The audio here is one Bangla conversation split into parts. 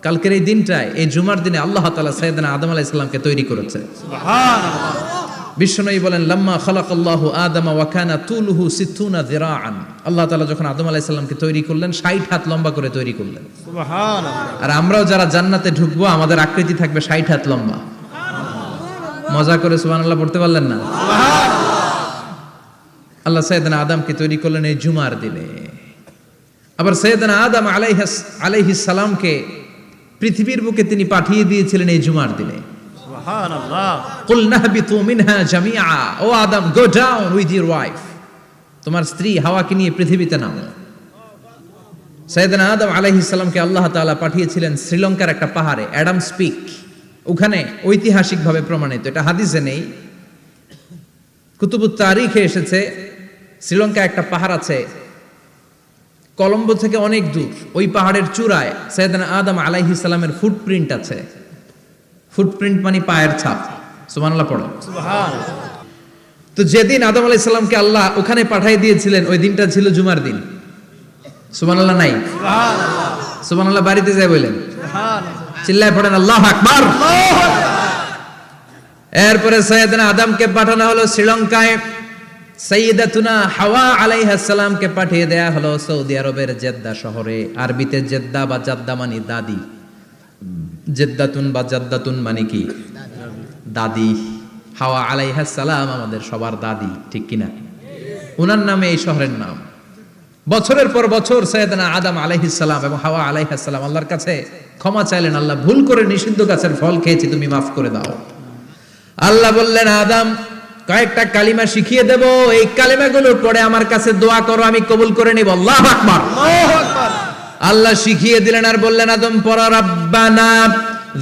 কালকের এই দিনটায়, এই জুমার দিনে আল্লাহ তাআলা সাইয়েদনা আদম আলাইহিস সালামকে তৈরি করেছে। সুবহানাল্লাহ। বিশ্বনবী বলেন, লাম্মা খালাকাল্লাহু আদামা ওয়া কানা তুলুহু 60 যিরাআন। আল্লাহ তাআলা যখন আদম আলাইহিস সালামকে তৈরি করলেন 60 হাত লম্বা করে তৈরি করলেন। সুবহানাল্লাহ। আর আমরাও যারা জান্নাতে ঢুকবো আমাদের আকৃতি থাকবে 60 হাত লম্বা। মজা করে সুবহানাল্লাহ পড়তে পারলেন না? আল্লাহ সাইয়েদনা আদমকে তৈরি করলেন এই জুমার দিনে। আবার সাইয়েদনা আদম আলাইহিস সালামকে পৃথিবীর বুকে তিনি পাঠিয়ে দিয়েছিলেন এই জুমার দিনে। সুবহানাল্লাহ। কুল নাহবিতু মিনহা জামিআ, O Adam, go down with your wife, তোমার স্ত্রী হাওয়াকে নিয়ে পৃথিবীতে নামো। সাইয়েদনা আদম আলাইহিস সালামকে আল্লাহ তাআলা পাঠিয়েছিলেন শ্রীলঙ্কার একটা পাহাড়ে, অ্যাডামস পিক। ওখানে ঐতিহাসিকভাবে প্রমাণিত, এটা হাদিসে নেই, কুতুবুত তারিখে এসেছে। শ্রীলঙ্কা একটা পাহাড় আছে, কলম্বো থেকে অনেক দূর। ওই পাহাড়ের চূড়ায় সাইয়েদনা আদম আলাইহিস সালামের ফুটপ্রিন্ট আছে। ফুটপ্রিন্ট মানে পায়ের ছাপ। সুবহানাল্লাহ পড়ো। সুবহানাল্লাহ। তো যেদিন আদম আলাইহিস সালামকে আল্লাহ ওখানে পাঠিয়ে দিয়েছিলেন ওই দিনটা ছিল জুমার দিন। সুবহানাল্লাহ নাই? সুবহানাল্লাহ। সুবহানাল্লাহ বাড়িতে যায় বলেন, সুবহানাল্লাহ। চিল্লায় পড়েন আল্লাহু আকবার। এরপরে সাইয়েদনা আদমকে পাঠানো হলো শ্রীলঙ্কায়। সাইয়্যিদাতুনা হাওয়া আলাইহিস সালামকে পাঠিয়ে দেয়া হলো সৌদি আরবের জেদ্দা শহরে। আরবিতে জেদ্দা বা জাদ্দা মানে দাদি। জেদ্দাতুন বা জাদ্দাতুন মানে কি? দাদি। হাওয়া আলাইহিস সালাম আমাদের সবার দাদি, ঠিক কিনা? ওনার নামে এই শহরের নাম। বছরের পর বছর সাইয়েদনা আদম আলাইহিস সালাম এবং হাওয়া আলাইহিস সালাম আল্লাহর কাছে ক্ষমা চাইলেন, আল্লাহ ভুল করে নিষিদ্ধ গাছের ফল খেয়েছি, তুমি মাফ করে দাও। আল্লাহ বললেন, আদম, কয়েকটা কালিমা শিখিয়ে দেব, এই কালিমাগুলো পড়ে আমার কাছে দোয়া করো, আমি কবুল করে নিব। আল্লাহু আকবার। আল্লাহু আকবার। আল্লাহ শিখিয়ে দিলেন আর বললেন, আদম পড়ো, রাব্বানা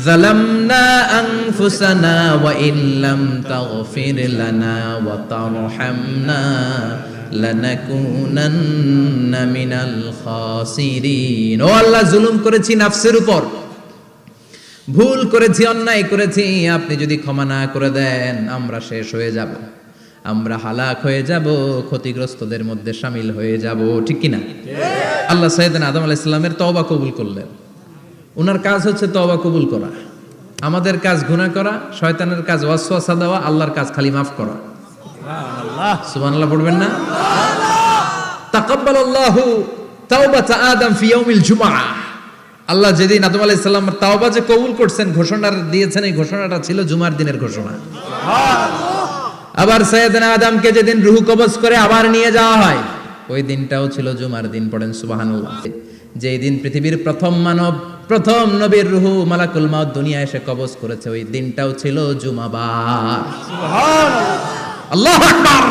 যালামনা আনফুসানা ওয়া ইল্লাম তাগফির লানা ওয়া তারহামনা লানাকুনান্না মিনাল খাসিরিন। ও আল্লাহ, জুলুম করেছি নাফসের উপর, ভুল করেছি, অন্যায় করেছি, আপনি যদি ক্ষমা না করে দেন আমরা শেষ হয়ে যাব, আমরা হালাক হয়ে যাব, ক্ষতিগ্রস্তদের মধ্যে শামিল হয়ে যাব, ঠিক কিনা? আল্লাহ সাইয়েদনা আদম আলাইহিস সালামের তওবা কবুল করলেন। ওনার কাজ হচ্ছে তওবা কবুল করা, আমাদের কাজ গুনাহ করা, শয়তানের কাজ ওয়াসওয়াসা দেওয়া, আল্লাহর কাজ খালি মাফ করা। সুবহানাল্লাহ। সুবহানাল্লাহ পড়বেন না? তাকাব্বালাল্লাহু তাওবাতা আদম ফি ইয়াউমিল জুমআহ। আল্লাহ যেদিন আদম আলাইহিস সালামের তাওবা যে কবুল করছেন, ঘোষণা দিয়েছেন, এই ঘোষণাটা ছিল জুমার দিনের ঘোষণা। আবার সাইয়েদনা আদমকে যেদিন রূহ কবজ করে আবার নিয়ে যাওয়া হয়, ওই দিনটাও ছিল জুমার দিন। পড়েন সুবহানাল্লাহ। যেই দিন পৃথিবীর প্রথম মানব, প্রথম নবীর রূহ মালাকুল মাউত দুনিয়া এসে কবজ করেছে, ওই দিনটাও ছিল জুমাবার। সুবহানাল্লাহ। আল্লাহু আকবার।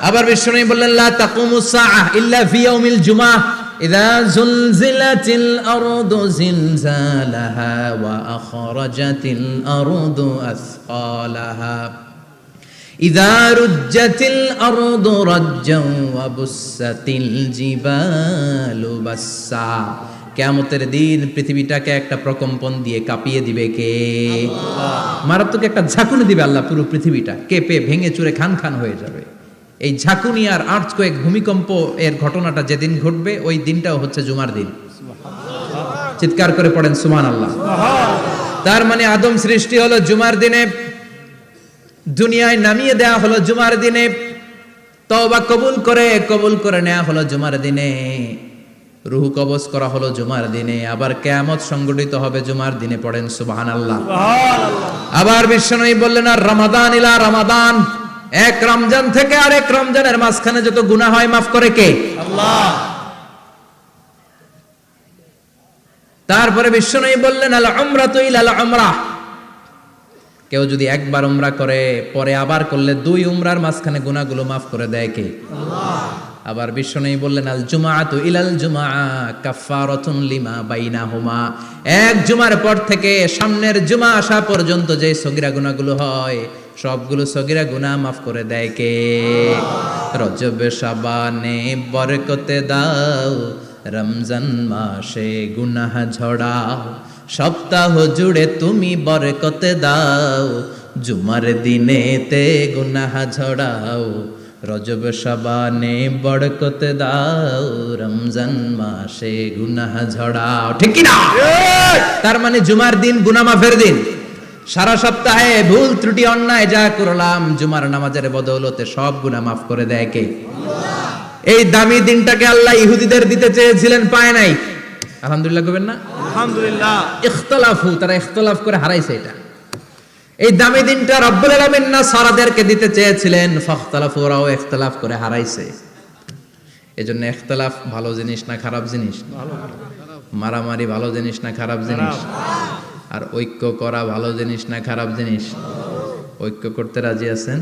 আবার বিশ্বনবী বললেন, লা তাকুমুস সাআহ ইল্লা ফি ইয়াউমিল জুমআহ ইযা যুলজিলাতিল আরদু জিলজালাহা ওয়া আখরাজাতিল আরদু আসকালাহা ইযা রুজ্জাতিল আরদু রাজ্জান ওয়া বুসাতিল জিবালু বাসসা। কিয়ামতের দিন পৃথিবীটাকে একটা প্রকম্পন দিয়ে কাঁপিয়ে দিবে কে? আল্লাহ। মারাত্মক একটা ঝাঁকুনি দিবে আল্লাহ, পুরো পৃথিবীটা কেঁপে ভেঙে চুরে খান খান হয়ে যাবে। এই ঝাঁকুনি আর আর্থকোয়েক, ভূমিকম্প এর ঘটনাটা যেদিন ঘটবে ওই দিনটাও হচ্ছে জুমার দিন। চিৎকার করে পড়েন সুবহানাল্লাহ। তার মানে আদম সৃষ্টি হলো জুমার দিনে, দুনিয়ায় নামিয়ে দেয়া হলো জুমার দিনে, তওবা কবুল করে নেওয়া হলো জুমার দিনে, রূহ কবজ করা হলো জুমার দিনে, আবার কিয়ামত সংগঠিত হবে জুমার দিনে। পড়েন সুবহানাল্লাহ। আবার বিশ্বনবী বললেন, আর রমাদান ইলা রমাদান, এক রমজান থেকে আরেক রমজানের মাঝখানে যত গুনাহ হয় মাফ করে কে? আল্লাহ। তারপরে বিশ্বনবী বললেন, আল উমরাতু ইলাল উমরাহ, কেউ যদি একবার উমরা করে পরে আবার করলে 2 উমরার মাঝখানে গুনাহগুলো মাফ করে দেয় কে? আল্লাহ। আবার বিশ্বনবী বললেন, আল জুমআতু ইলাল জুমআহ কাফফারাতুন লিমা বাইনাহুমা, এক জুমার পর থেকে সামনের জুমা আসা পর্যন্ত যে সগীরা গুনাহগুলো হয় সবগুলো সগীরা গুনাহ মাফ করে দেয় কে? রজব শাবানে বরকতে দাও, রমজান মাসে গুনাহ ঝড়াও, সপ্তাহ জুড়ে তুমি বরকতে দাও, জুমার দিনেতে গুনাহ ঝড়াও, রজব শাবানে বরকতে দাও, রমজান মাসে গুনাহ ঝড়াও, ঠিক কি না? তার মানে জুমার দিন গুনাহ মাফের দিন। সারা সপ্তাহে ভুল ত্রুটি অন্যায় যা করলাম জুমার নামাজের বদৌলতে সব গুনাহ মাফ করে দেয় কে? এই দামি দিনটাকে আল্লাহ ইহুদিদের দিতে চেয়েছিলেন, পায় নাই। আলহামদুলিল্লাহ কইবেন না? আলহামদুলিল্লাহ। ইখতিলাফু, তারা ইখতিলাফ করে হারাইছে এটা। এই দামি দিনটা রব্বুল আলামিন নাসারাদেরকে দিতে চেয়েছিলেন, ফাখতালাফু, ওরাও ইখতিলাফ করে হারাইছে। এজন্য ইখতিলাফ ভালো জিনিস না খারাপ জিনিস? মারামারি ভালো জিনিস না খারাপ জিনিস? আর ঐক্য করা ভালো জিনিস না খারাপ জিনিস? ঐক্য করতে রাজি আছেন?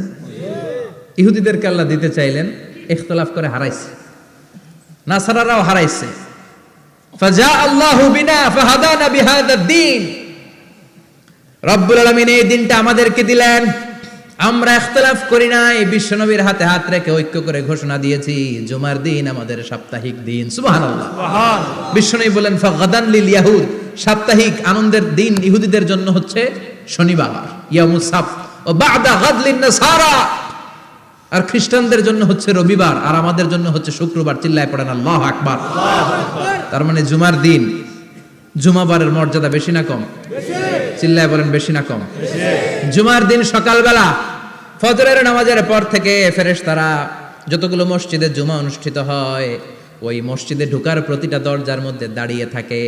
ইহুদিদেরকে আল্লাহ দিতে চাইলেন, ইখতিলাফ করে হারাইছে। নাসারারাও হারাইছে। ফাজা আল্লাহু বিনা ফাহাদানা বিহাদা দ্বীন। রব্বুল আলামিন এই দিনটা আমাদেরকে দিলেন, আমরা ইখতিলাফ করি নাই, বিশ্বনবীর হাতে হাত রেখে ঐক্য করে ঘোষণা দিয়েছি জুমার দিন আমাদের সাপ্তাহিক দিন। সুবহানাল্লাহ। বিশ্বনবী বলেন ফাগাদান লিল ইয়াহুদ, সাপ্তাহিক আনন্দের দিন ইহুদিদের জন্য হচ্ছে শনিবার, ইয়ামুস সাbt, ও বাদা গাদ লিন নাসারা, আর খ্রিস্টানদের জন্য হচ্ছে রবিবার, আর আমাদের জন্য হচ্ছে শুক্রবার। চিল্লায় পড়েন আল্লাহু আকবার। তার মানে জুমার দিন, জুমাবারের মর্যাদা বেশি না কম? চিল্লায় বলেন বেশি না কম? জুমার দিন সকালবেলা ফজরের নামাজের পর থেকে ফেরেশতারা যতগুলো মসজিদে জুমা অনুষ্ঠিত হয় ওই মসজিদে ঢোকার প্রতিটা দরজার মধ্যে দাঁড়িয়ে থাকে।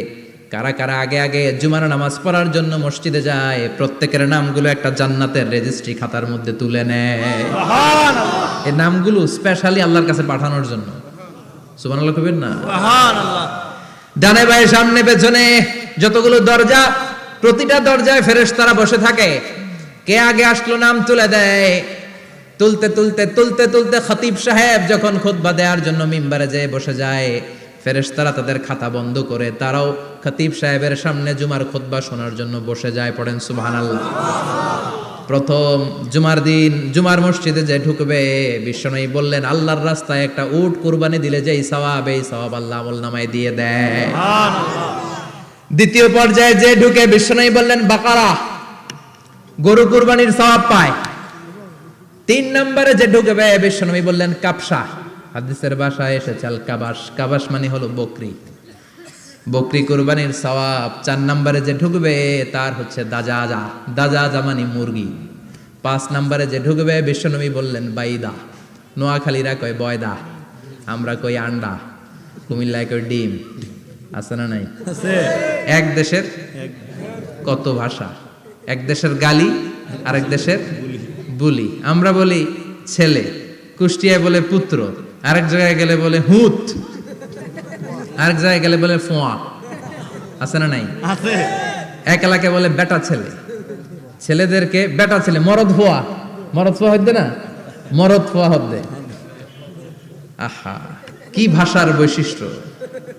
কারা কারা আগে আগে জুমার নামাজ পড়ার জন্য মসজিদে যায়, প্রত্যেকের নামগুলো একটা জান্নাতের রেজিস্ট্রি খাতার মধ্যে তুলে নেয়। এই নামগুলো স্পেশালি আল্লাহর কাছে পাঠানোর জন্য। সুবহানাল্লাহ কইবেন না? সুবহানাল্লাহ। ডানে বায়ে সামনে পেছনে যতগুলো দরজা, প্রতিটা দরজায় ফেরেশতারা বসে থাকে। কে আগে আসলো নাম তুলে দেয়। তুলতে তুলতে তুলতে তুলতে খতিব সাহেব যখন খুতবা দেওয়ার জন্য মিম্বারে যেয়ে বসে যায়, ফেরেশতারা তাদের খাতা বন্ধ করে তারাও খতিব সাহেবের সামনে জুমার খুতবা শোনার জন্য বসে যায়। পড়েন সুবহানাল্লাহ। প্রথম জুমার দিন জুমার মসজিদে যে ঢুকবে, বিশ্বনবী বললেন আল্লাহর রাস্তায় একটা উট কুরবানি দিলে যেই সওয়াব, এই সওয়াব আল্লাহ আমলনামায় দিয়ে দেয়। দ্বিতীয় পর্যায়ে যে ঢুকে, বিশ্বনবী বললেন বাকারা, গরু কুরবানির সওয়াব পায়। 3 নম্বরে যে ঢুকবে, বিশ্বনবী বললেন কাবসা, হাদিসের ভাষায় এসেছে আল কাবাস, কাবাস মানে হলো বকরি, বকরি কুরবানির সওয়াব। 4 নম্বরে যে ঢুকবে তার হচ্ছে দাজাজা, দাজাজা মানে মুরগি। 5 নম্বরে যে ঢুকবে, বিশ্বনবী বললেন বাইদা, নোয়াখালীরা কয় বয়দা, আমরা কই আন্ডা, কুমিল্লায় কই ডিম। আছে না নাই? এক দেশের কত ভাষা, এক দেশের গালি আর এক দেশের বুলি। আমরা বলি ছেলে, কুষ্টিয়ায় বলে পুত্র, আরেক জায়গায় গেলে বলে হুত, আরেক জায়গায় গেলে বলে ফোয়া। আছে না নাই? আছে। এক এলাকায় বলে বেটা ছেলে, ছেলেদেরকে বেটা ছেলে। মরদ ফোয়া, মরদ ফোয়া হইতে না, মরদ ফোয়া হদ্দে। আহা, কি ভাষার বৈশিষ্ট্য।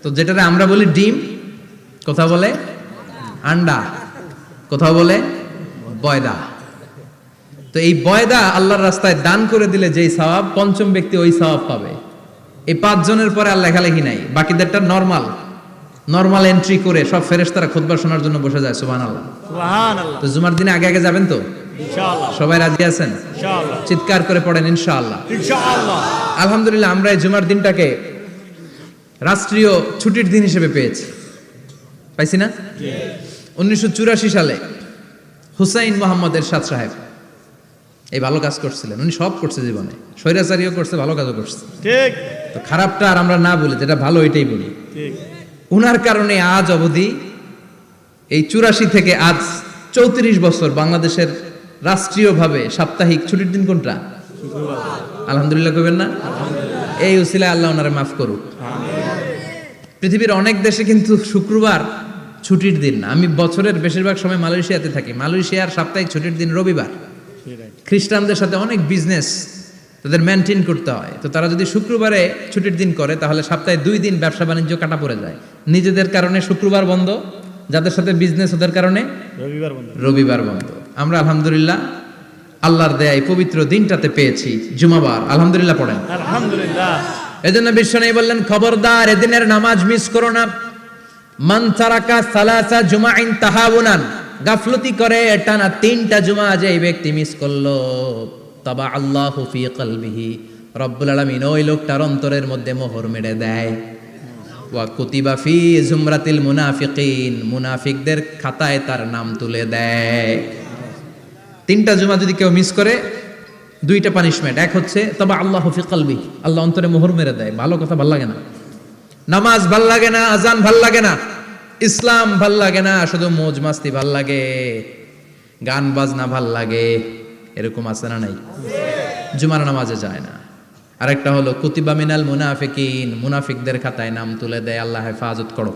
তো যেটারে আমরা বলি ডিম, কোথাও বলে আন্ডা, কোথাও বলে বয়দা। তো এই বয়দা আল্লাহর রাস্তায় দান করে দিলে যেই সওয়াব, পঞ্চম ব্যক্তি ওই সওয়াব পাবে। এই 5 জনের পরে আর লেখালেখি নাই, বাকিদেরটা নরমাল এন্ট্রি করে সব ফেরেশতারা খুতবা শোনার জন্য বসে যায়। সুবহানাল্লাহ। সুবহানাল্লাহ। তো জুমার দিনে আগে আগে যাবেন তো? ইনশাআল্লাহ। সবাই রাজি আছেন? ইনশাআল্লাহ। চিৎকার করে পড়েন ইনশাআল্লাহ। ইনশাআল্লাহ। আলহামদুলিল্লাহ, আমরা এই জুমার দিনটাকে রাষ্ট্রীয় ছুটির দিন হিসেবে পেয়েছি, পাইছি না? 1984 সালে হুসাইন মোহাম্মদ এরশাদ সাহেব এই ভালো কাজ করছিলেন। উনি সব করছে জীবনে, স্বৈরাচারীও করছে, ভালো কাজও করছে। ঠিক। তো খারাপটা আর আমরা না বলি, যেটা ভালো এটাই বলি। ঠিক। উনার কারণে আজ অবধি এই 84 থেকে আজ 34 বছর বাংলাদেশের রাষ্ট্রীয়ভাবে সাপ্তাহিক ছুটির দিন কোনটা? আলহামদুলিল্লাহ কইবেন না? এই উসিলায় আল্লাহ ওনারে মাফ করুক। পৃথিবীর অনেক দেশে কিন্তু শুক্রবার ছুটির দিন না। আমি বছরের বেশিরভাগ সময় মালয়েশিয়াতে থাকি। মালয়েশিয়ার সাপ্তাহিক ছুটির দিন রবিবার। খ্রিস্টানদের সাথে অনেক বিজনেস তাদের মেনটেন করতে হয়। তো তারা যদি শুক্রবারে ছুটির দিন করে তাহলে সপ্তাহে 2 দিন ব্যবসা বাণিজ্য কাটা পড়ে যায়। নিজেদের কারণে শুক্রবার বন্ধ, যাদের সাথে বিজনেস ওদের কারণে রবিবার বন্ধ। আমরা আলহামদুলিল্লাহ আল্লাহর দয়ায় পবিত্র দিনটাতে পেয়েছি জুমাবার। আলহামদুলিল্লাহ পড়েন আলহামদুলিল্লাহ। এজন্য বিশ্বনবী বললেন খবরদার এদিনের নামাজ মিস করো না। মান তারাকা সালাসা জুমাইন তাহাউনান, গাফলতি করে টানা 3টা জুমা যে ব্যক্তি মিস করলো, তাবা আল্লাহু ফি কলবিহি, রব্বুল আলামিন ওই লোকটার অন্তরের মধ্যে মোহর মেরে দেয়। ওয়া কুতিবা ফি জুমরাতিল মুনাফিকিন, মুনাফিকদের খাতায় তার নাম তুলে দেয়। 3টা জুমা যদি কেউ মিস করে 2টা পানিশমেন্ট। এক হচ্ছে তবা আল্লাহু ফি কলবি, আল্লাহ অন্তরে মোহর মেরে দেয়। ভালো কথা ভাল লাগে না, নামাজ ভাল লাগে না, আজান ভাল লাগে না, ইসলাম ভাল লাগে না, শুধু মौज মাস্তি ভাল লাগে, গান বাজনা ভাল লাগে, এরকম আছে না নাই? জুমার নামাজে যায় না। আরেকটা হলো কুতিবা মিনাল মুনাফিকিন, মুনাফিকদের খাতায় নাম তুলে দেয়। আল্লাহ হেফাজত করো,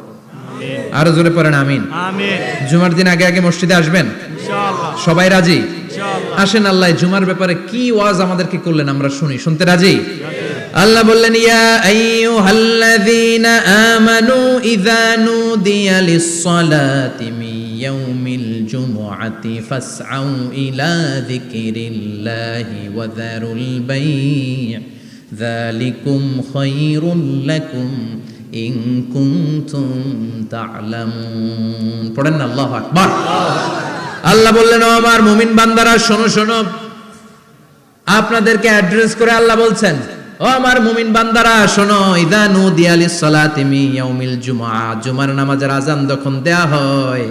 আরো জোরে পড়েন আমিন। আমিন। জুমার দিন আগে আগে মসজিদে আসবেন ইনশাআল্লাহ। সবাই রাজি? ইনশাআল্লাহ। আসেন, আল্লাহ জুমার ব্যাপারে কি ওয়াজ আমাদেরকে করলেন আমরা শুনি। শুনতে রাজি? আল্লাহ বললেন ইয়া আইয়ুহাল্লাযীনা আমানু ইযা নুদিয়া লিস-সালাতি মিন ইয়াউমিল জুমআতি ফাসআউ ইলা যিকরিল্লাহি ওয়া যারুল বাই', যালিকুম খায়রুল লাকুম ইন কুনতুম তা'লামুন। পড়েন না আল্লাহু আকবার। আল্লাহ বললেন ও আমার মুমিন বান্দারা শোনো শোনো, আপনাদেরকে অ্যাড্রেস করে আল্লাহ বলছেন ও আমার মুমিন বান্দারা শোনো, ইযা নুদিয়া লিস-সালাতি মিন ইয়াউমিল জুমআ, জুমার নামাজের আযান যখন দেয়া হয়,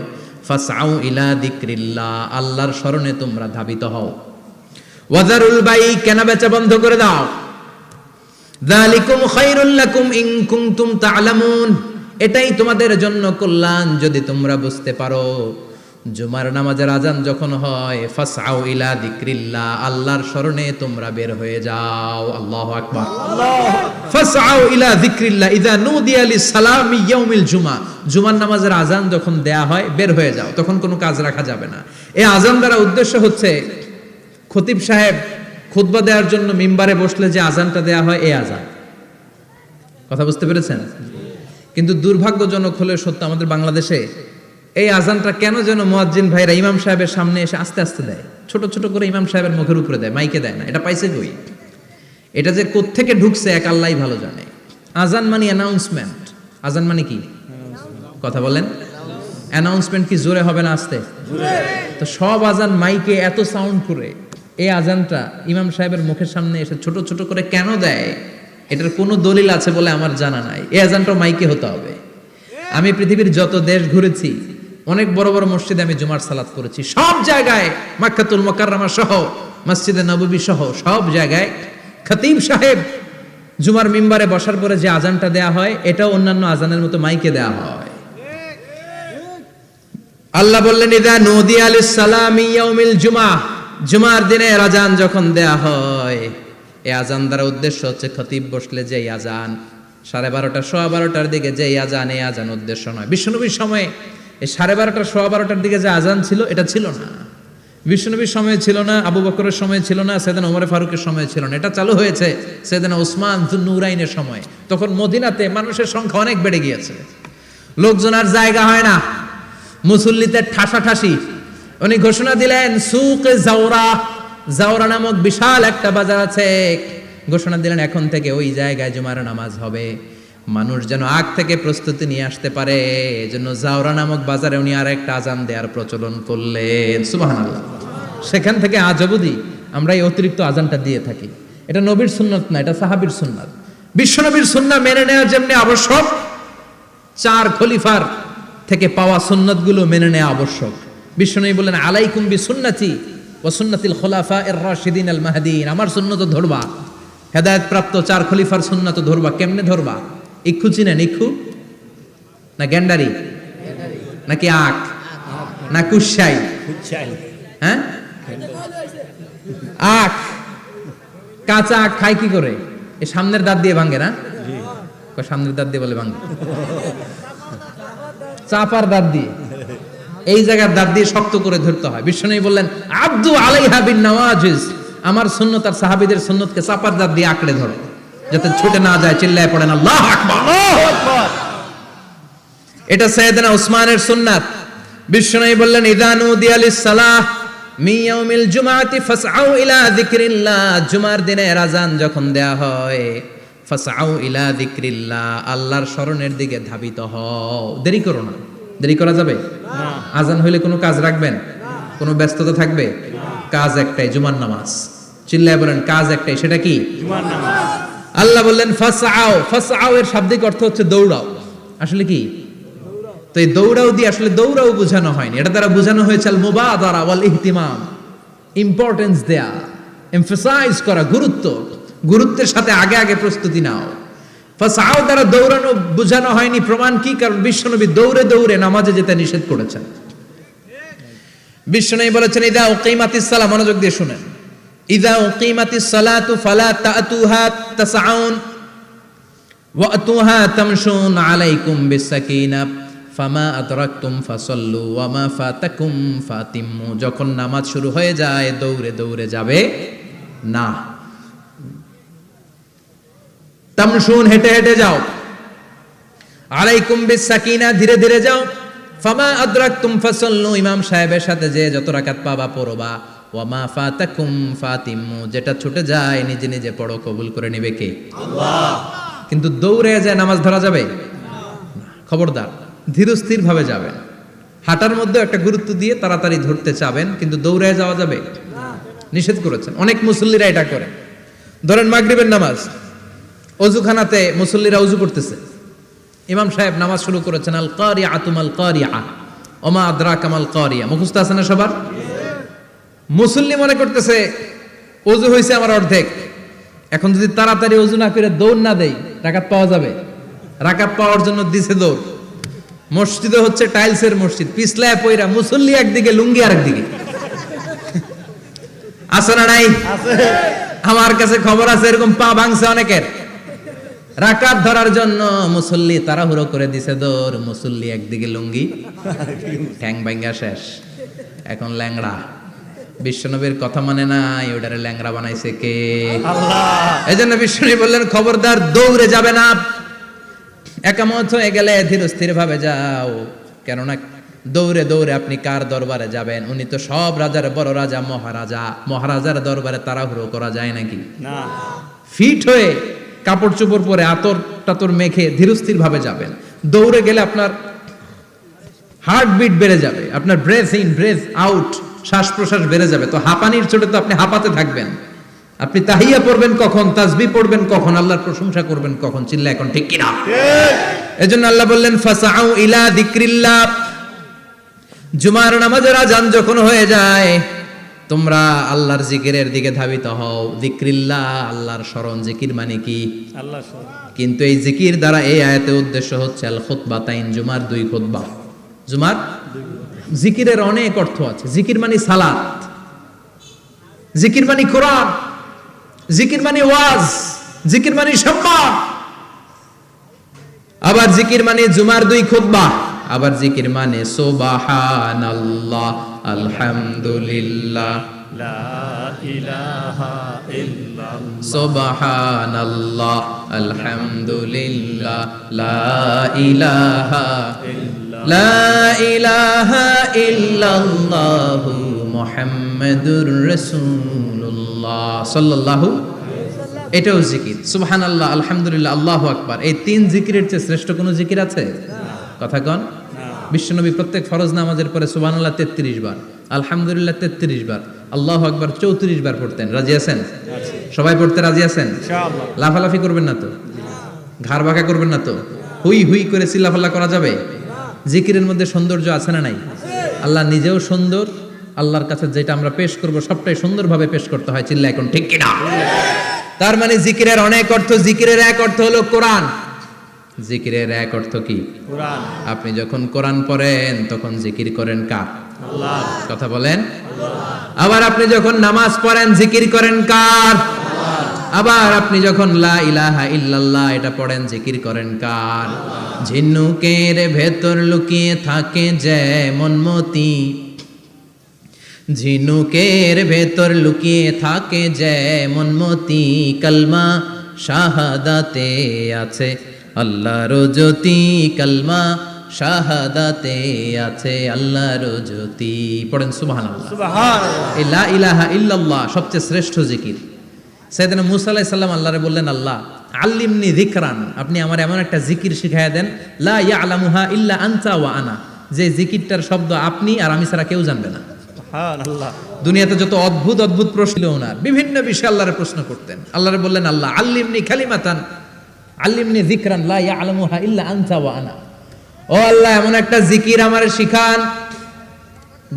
ফাসআউ ইলা যিকরিল্লাহ, আল্লাহর স্মরণে তোমরা ধাবিত হও। ওয়া যারুল বাই', কেনা বেচা বন্ধ করে দাও। যালিকুম খায়রুল লাকুম ইন কুনতুম তা'লামুন, এটাই তোমাদের জন্য কল্যাণ যদি তোমরা বুঝতে পারো। জুমার নামাজের আযান যখন হয়, ফাসআউ ইলা যিকরিল্লাহ, আল্লাহর স্মরণে তোমরা বের হয়ে যাও। আল্লাহু আকবার। ফাসআউ ইলা যিকরিল্লাহ ইযা নুদিয়া লিস-সালামি ইয়াউমিল জুমআ, জুমার নামাজের আযান যখন দেয়া হয় বের হয়ে যাও, তখন কোনো কাজ রাখা যাবে না। এই আযান দ্বারা উদ্দেশ্য হচ্ছে খতিব সাহেব খুতবা দেওয়ার জন্য মিম্বারে বসলে যে আযানটা দেয়া হয়, এই আযান। কথা বুঝতে পেরেছেন? কিন্তু দুর্ভাগ্যজনক হলে সত্য, আমাদের বাংলাদেশে এই আযানটা কেন যেন মুয়াজ্জিন ভাইরা ইমাম সাহেবের সামনে এসে আস্তে আস্তে দেয়, ছোট ছোট করে ইমাম সাহেবের মুখের উপরে দেয়, মাইকে দেয় না। এটা পাইছে কই? এটা যে কোত্থেকে ঢুকছে এক আল্লাহই ভালো জানে। আযান মানে অ্যানাউন্সমেন্ট। আযান মানে কি? কথা বলেন। অ্যানাউন্সমেন্ট কি জোরে হবে না আস্তে? তো সব আযান মাইকে এত সাউন্ড করে, এই আযানটা ইমাম সাহেবের মুখের সামনে এসে ছোট ছোট করে কেন দেয়? এটার কোনো দলিল আছে বলে আমার জানা নাই। এই আযানটাও মাইকে হতে হবে। আমি পৃথিবীর যত দেশ ঘুরেছি, অনেক বড় বড় মসজিদে আমি জুমার সালাত করেছি, সব জায়গায় মক্কাতুল মুকাররমা সহ মসজিদে নববী সহ সব জায়গায় খতিব সাহেব জুমার মিম্বারে বসার পরে যে আযানটা দেয়া হয়, এটাও অন্যান্য আযানের মতো মাইকে দেয়া হয়। আল্লাহ বললেন ইযা নুদিয়া লিস-সালামি ইয়াউমিল জুমআ, জুমার দিনে আযান যখন দেয়া হয়, এই আযান দ্বারা উদ্দেশ্য হচ্ছে খতিব বসলে যে আযান 12:30 সোয়া 12টার দিকে যে আযান, এই আযান উদ্দেশ্য নয়। বিশ্বনবীর সময়ে এই 12:30 সোয়া 12টার দিকে যে আযান ছিল, এটা ছিল না। বিশ্বনবীর সময়ে ছিল না, আবু বকরের সময়ে ছিল না, সাইয়েদনা ওমর ফারুকের সময়ে ছিল না। এটা চালু হয়েছে সাইয়েদনা উসমান যুন্নুরাইনের সময়। তখন মদিনাতে মানুষের সংখ্যা অনেক বেড়ে গিয়েছে, লোকজন আর জায়গা হয় না, মুসল্লিতে ঠাসাঠাসি। উনি ঘোষণা দিলেন সুকে জাওরা, জাওরা নামক বিশাল একটা বাজার আছে, ঘোষণা দিলেন এখন থেকে ওই জায়গায় জুমার নামাজ হবে। মানুষ যেন আগ থেকে প্রস্তুতি নিয়ে আসতে পারে, এজন্য জাওরা নামক বাজারে উনি আর একটা আযান দেওয়ার প্রচলন করলেন। সুবহানাল্লাহ। সেখান থেকে আজ অবধি আমরা এই অতিরিক্ত আযানটা দিয়ে থাকি। এটা নবীর সুন্নাত না, এটা সাহাবীর সুন্নাত। বিশ্বনবীর সুন্নাহ মেনে নেওয়া যেমনি আবশ্যক, 4 খলিফার থেকে পাওয়া সুন্নাতগুলো মেনে নেওয়া আবশ্যক। বিশ্বনবী বললেন আলাইকুম বিসুন্নতি ওয়া সুন্নাতিল খুলাফায়ে রাশিদিন আল মাহদিয়িন, আমার সুন্নাত ধরবা, হেদায়েত প্রাপ্ত 4 খলিফার সুন্নাত ধরবা। কেমনে ধরবা? ইক্ষু চিনেন? ইক্ষু না গ্যান্ডারি নাকি আখ না কুশাই? হ্যাঁ, আখ। কাঁচা আখ খায় কি করে? এই সামনের দাঁত দিয়ে ভাঙে না? সামনের দাঁত দিয়ে বলে ভাঙে, চাপার দাঁত দিয়ে, এই জায়গার দাঁত দিয়ে শক্ত করে ধরতে হয়। বিশ্বনবী বললেন আব্দু আলাইহা বিন নওয়াজিজ, আমার সুন্নাত আর সাহাবীদের সুন্নাতকে চাপার দাঁত দিয়ে আঁকড়ে ধরো, যাতে ছুটে না যায়। চিল্লায় পড়েন আল্লাহু আকবার। এটা সাইয়েদনা উসমানের সুন্নাত। বিশ্বনবী বললেন ইযা নুদিয়া লিস-সালাহ মিন ইয়াউমিল জুমআতি ফাসআউ ইলা যিকরিল্লাহ, জুমার দিনে আযান যখন দেয়া হয়, ফাসআউ ইলা যিকরিল্লাহ, আল্লাহর স্মরণের দিকে ধাবিত হও। দেরি করো না। দেরি করা যাবে না। আযান হইলে কোনো কাজ রাখবেন? কোনো ব্যস্ততা থাকবে? কাজ একটাই, জুমার নামাজ। চিল্লায় বলেন কাজ একটাই, সেটা কি? জুমার নামাজ। আল্লাহ বললেন ফাসআউ, ফাসআউ এর শাব্দিক অর্থ হচ্ছে দৌড়াও। আসলে কি? তো এই দৌড়াও দিয়ে আসলে দৌড়াও বোঝানো হয়নি, এটা দ্বারা বোঝানো হয়েছে আল মুবাদারা ওয়াল ইহতিমাম, ইম্পর্টেন্স দেয়া, এমফাসাইজ করা, গুরুত্বের সাথে আগে আগে প্রস্তুতি নাও। ফাসাও দ্বারা দৌড়ানো বোঝানো হয়নি, প্রমাণ কি? কারণ বিশ্বনবী দৌড়ে দৌড়ে নামাজে যেতে নিষেধ করেছেন। বিশ্বনবী বলেছেন ইদা উকিমাতিস সালাহ, মনোযোগ দিয়ে শুনেন, ইদা উকিমাতিস সালাতু ফালা তাতুহা তাসআউন ওয়া আতুহা তামশুন আলাইকুম বিসাকিনাহ ফামা আদরাকতুম ফাসাল্লু ওয়া মা ফাতাকুম ফাতিম্মু। যখন নামাজ শুরু হয়ে যায় দৌড়ে দৌড়ে যাবে না, তামশুন হেঁটে হেঁটে যাও, আলাইকুম বিসাকিনা ধীরে ধীরে যাও, ফামা আদরাকতুম ফাসাল্লু ইমাম সাহেবের সাথে যে যত রাকাত পাবা পড়বা, ওয়া মা ফাতাকুম ফাতিম্মু যেটা ছুটে যায় নিজে নিজে পড়ো, কবুল করে নেবে কে? আল্লাহ। কিন্তু দৌড়ে যায় নামাজ ধরা যাবে না, খবরদার ধীরস্থির ভাবে যাবেন। হাঁটার মধ্যে একটা গুরুত্ব দিয়ে তাড়াতাড়ি ধরতে চাবেন, কিন্তু দৌড়ে যাওয়া যাবে না, নিষেধ করেছেন। অনেক মুসল্লিরা এটা করে। ধরেন মাগরিবের নামাজ, অজুখানাতে মুসল্লিরা ওযু করতেছে, ইমাম সাহেব নামাজ শুরু করেছেন আল কারিআতু মাল কারিআ ওমা আদরাকা মাল কারিআ, মুখস্থ আছে না সবার? মুসল্লি মনে করতেছে ওযু হয়েছে আমার অর্ধেক, এখন যদি তাড়াতাড়ি ওযু না করে দৌড় না দেই রাকাত পাওয়া যাবে? রাকাত পাওয়ার জন্য দিছে দৌড়। মসজিদে হচ্ছে টাইলসের মসজিদ, পিছলায় পয়রা মুসল্লি একদিকে, লুঙ্গি আরেকদিকে। আছে না নাই? আমার কাছে খবর আছে এরকম পা ভাঙছে অনেকের। রাকাত ধরার জন্য মুসল্লি তাড়াহুড়ো করে দিছে দৌড়, মুসল্লি একদিকে লুঙ্গি, ঠ্যাং ভাঙা শেষ, এখন ল্যাংড়া। বিশ্বনবীর কথা মানে নাই, ওটারে ল্যাংড়া বানাইছে কে? আল্লাহ। এজন্য বিশ্বনবী বললেন খবরদার দৌড়ে যাবে না, একামত হয়ে গেলে ধীরস্থির ভাবে যাও। কেননা দৌড়ে দৌড়ে আপনি কার দরবারে যাবেন? উনি তো সব রাজার বড় রাজা, মহারাজা। মহারাজার দরবারে তাড়াহুড়ো করা যায় নাকি? না। ফিট হয়ে কাপড় চোপড় পরে আতর টাতর মেখে ধীরস্থির ভাবে যাবেন। দৌড়ে গেলে আপনার হার্টবিট বেড়ে যাবে, আপনার ব্রেথ ইন ব্রেথ আউট, শ্বাস প্রশ্বাস বেড়ে যাবে। তো হাঁপানির চোটে তো আপনি হাঁপাতে থাকবেন। আপনি তাহিয়া পড়বেন কখন, তাসবিহ পড়বেন কখন, আল্লাহর প্রশংসা করবেন কখন? চিল্লা এখন ঠিক কিনা? এজন্য আল্লাহ বললেন ফাসাউ ইলা যিকরিল্লাহ, জুমার নামাজের আযান যখন হয়ে যায় তোমরা আল্লাহর জিকিরের দিকে ধাবিত হও। যিকরিল্লাহ, আল্লাহর স্মরণ। জিকির মানে কি? আল্লাহর স্মরণ। কিন্তু এই জিকির দ্বারা এই আয়াতের উদ্দেশ্য হচ্ছে আল খুতবাতাইন, জুমার দুই খুতবা। জুমার জিকিরের অনেক অর্থ আছে। জিকির মানে সালাত, জিকির মানে কোরআন, জিকির মানে ওয়াজ, জিকির মানে সম্মান। আবার জিকির মানে জুমার দুই খুতবা। আবার জিকির মানে সুবহানাল্লাহ, আলহামদুলিল্লাহ, লা ইলাহা ইল্লাল্লাহ, সুবহানাল্লাহ, আলহামদুলিল্লাহ, লা ইলাহা ইল্লাল্লাহ, লা ইলাহা ইল্লাল্লাহু মুহাম্মাদুর রাসূলুল্লাহ সাল্লাল্লাহু। এটাও জিকির। সুবহানাল্লাহ, আলহামদুলিল্লাহ, আল্লাহু আকবার। এই তিন জিকিরের চেয়ে শ্রেষ্ঠ কোনো জিকির আছে? কথা কন। বিশ্বনবী প্রত্যেক ফরজ নামাজের পরে সুবহানাল্লাহ 33 বার, আলহামদুলিল্লাহ 33 বার, আল্লাহু আকবার 34 বার পড়তেন। রাজি আছেন? সবাই পড়তে রাজি আছেন? ইনশাআল্লাহ। লাফালাফি করবেন না তো? ঘাড় বাঁকা করবেন না তো? হুই হুই করে চিল্লাফাল্লা করা যাবে? জিকিরের মধ্যে সৌন্দর্য আছে না নাই? আল্লাহ নিজেও সুন্দর। আল্লাহর কাছে যেটা আমরা পেশ করব সবটাই সুন্দরভাবে পেশ করতে হয়। চিল্লা এখন ঠিক কিনা? তার মানে জিকিরের অনেক অর্থ। জিকিরের এক অর্থ হলো কোরআন। জিকিরের এক অর্থ কি? কোরআন। আপনি যখন কোরআন পড়েন তখন জিকির করেন কার? আল্লাহ। কথা বলেন। আল্লাহ। আবার আপনি যখন নামাজ পড়েন জিকির করেন কার? আল্লাহ। আবার আপনি যখন লা ইলাহা ইল্লাল্লাহ এটা পড়েন জিকির করেন কার? আল্লাহ। ঝিনুকের ভেতর লুকিয়ে থাকে যেমন মতি, ঝিনুকের ভেতর লুকিয়ে থাকে যেমন মতি, কালমা শাহাদাতে আছে আল্লাহর জ্যোতি, কালমা শাহাদাতে আছে আল্লাহর জ্যোতি। পড়েন সুবহানাল্লাহ। সুবহানাল্লাহ। এই লা ইলাহা ইল্লাল্লাহ সবচেয়ে শ্রেষ্ঠ জিকির। সাইয়েদনা মুসা আলাইহিস সালাম আল্লাহরে বললেন, আল্লাহ আল্লিমনি যিকরান, আপনি আমার এমন একটা জিকির শিখায়া দেন, লা ইয়ালামুহা ইল্লা আনতা ওয়া আনা, যে জিকিরটার শব্দ আপনি আর আমি ছাড়া কেউ জানবে না। সুবহানাল্লাহ। দুনিয়াতে যত অদ্ভুত অদ্ভুত প্রশ্ন ওনার, বিভিন্ন বিষয়ে আল্লাহরে প্রশ্ন করতেন। আল্লাহরে বললেন, আল্লাহ আল্লিমনি কালিমাতান, আল্লিমনি যিকরান লা ইয়ালামুহা ইল্লা আনতা ওয়া আনা, ও আল্লাহ এমন একটা জিকির আমারে শিখান,